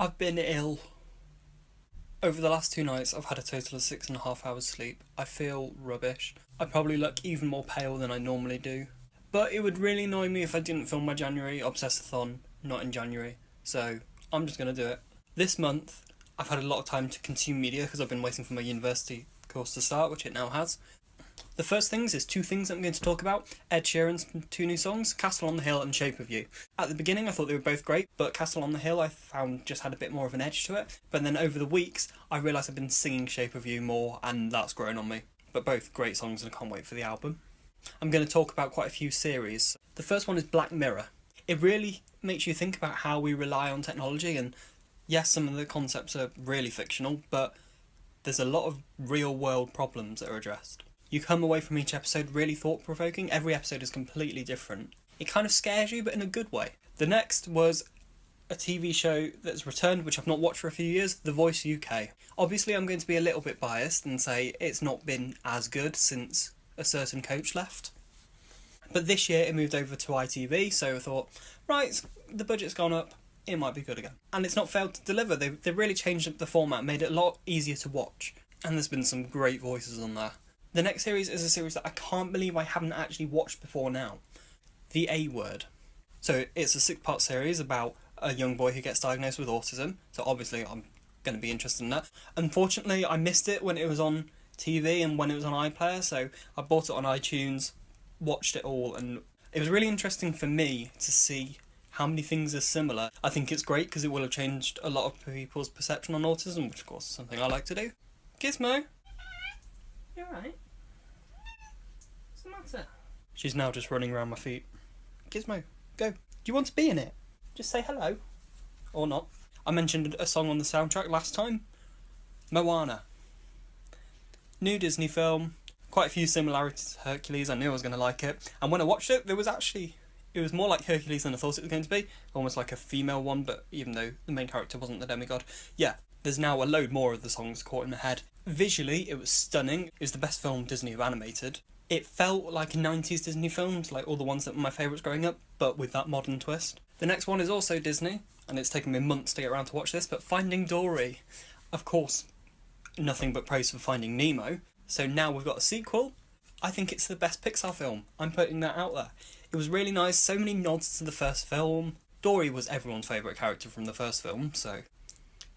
I've been ill. Over the last 2 nights, I've had a total of 6.5 hours sleep. I feel rubbish. I probably look even more pale than I normally do. But it would really annoy me if I didn't film my January Obsessathon, not in January. So, I'm just going to do it. This month, I've had a lot of time to consume media because I've been waiting for my university course to start, which it now has. The first things is 2 things I'm going to talk about. Ed Sheeran's 2 new songs, Castle on the Hill and Shape of You. At the beginning I thought they were both great, but Castle on the Hill I found just had a bit more of an edge to it. But then over the weeks I realised I've been singing Shape of You more and that's grown on me. But both great songs and I can't wait for the album. I'm going to talk about quite a few series. The first one is Black Mirror. It really makes you think about how we rely on technology, and yes, some of the concepts are really fictional, but there's a lot of real world problems that are addressed. You come away from each episode really thought-provoking. Every episode is completely different. It kind of scares you, but in a good way. The next was a TV show that's returned, which I've not watched for a few years, The Voice UK. Obviously, I'm going to be a little bit biased and say it's not been as good since a certain coach left. But this year it moved over to ITV, so I thought, right, the budget's gone up, it might be good again. And it's not failed to deliver. They've really changed up the format, made it a lot easier to watch. And there's been some great voices on there. The next series is a series that I can't believe I haven't actually watched before now. The A Word. So it's a 6-part series about a young boy who gets diagnosed with autism. So obviously I'm going to be interested in that. Unfortunately, I missed it when it was on TV and when it was on iPlayer. So I bought it on iTunes, watched it all, and it was really interesting for me to see how many things are similar. I think it's great because it will have changed a lot of people's perception on autism, which of course is something I like to do. Gizmo. You alright? What's the matter? She's now just running around my feet. Gizmo, go. Do you want to be in it? Just say hello. Or not. I mentioned a song on the soundtrack last time. Moana. New Disney film. Quite a few similarities to Hercules. I knew I was going to like it. And when I watched it, it was more like Hercules than I thought it was going to be. Almost like a female one, but even though the main character wasn't the demigod. Yeah, there's now a load more of the songs caught in the head. Visually, it was stunning. It was the best film Disney have animated. It felt like 90s Disney films, like all the ones that were my favourites growing up, but with that modern twist. The next one is also Disney, and it's taken me months to get around to watch this, but Finding Dory. Of course, nothing but praise for Finding Nemo. So now we've got a sequel. I think it's the best Pixar film. I'm putting that out there. It was really nice, so many nods to the first film. Dory was everyone's favourite character from the first film, so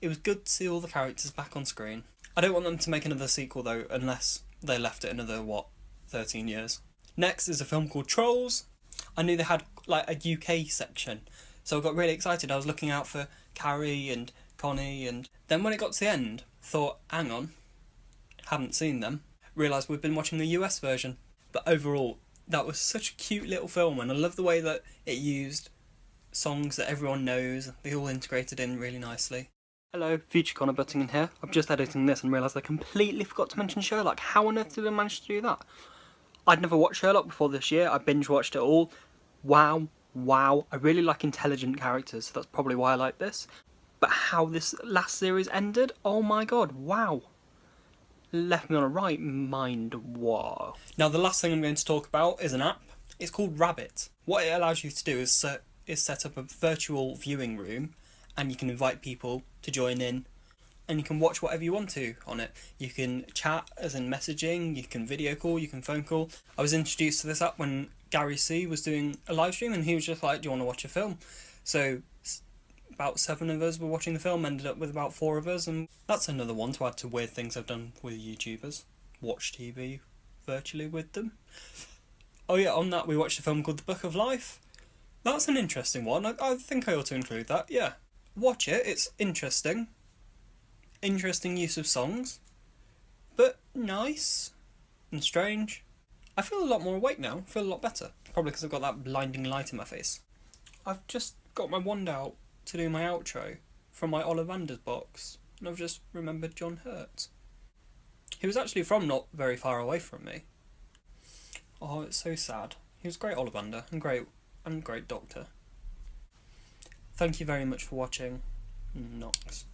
it was good to see all the characters back on screen. I don't want them to make another sequel though, unless they left it another, 13 years. Next is a film called Trolls. I knew they had like a UK section, so I got really excited. I was looking out for Carrie and Connie, and then when it got to the end, thought, hang on, haven't seen them. Realised we've been watching the US version. But overall, that was such a cute little film, and I love the way that it used songs that everyone knows. They all integrated in really nicely. Hello, future Connor Buttingham here. I'm just editing this and realised I completely forgot to mention Sherlock. How on earth did I manage to do that? I'd never watched Sherlock before this year. I binge watched it all. Wow. I really like intelligent characters, so that's probably why I like this. But how this last series ended, oh my god, wow. Left me on a right mind, wow. Now the last thing I'm going to talk about is an app. It's called Rabbit. What it allows you to do is set up a virtual viewing room, and you can invite people to join in, and you can watch whatever you want to on it. You can chat, as in messaging, you can video call, you can phone call. I was introduced to this app when Gary C was doing a live stream, and he was just like, do you want to watch a film? So about 7 of us were watching the film, ended up with about 4 of us, and that's another one to add to weird things I've done with YouTubers. Watch TV virtually with them. Oh yeah, on that we watched a film called The Book of Life. That's an interesting one. I think I ought to include that, yeah. Watch it, it's interesting. Interesting use of songs. But nice. And strange. I feel a lot more awake now, I feel a lot better. Probably because I've got that blinding light in my face. I've just got my wand out to do my outro from my Ollivander's box, and I've just remembered John Hurt. He was actually from not very far away from me. Oh, it's so sad. He was great Ollivander, and great Doctor. Thank you very much for watching. Knox.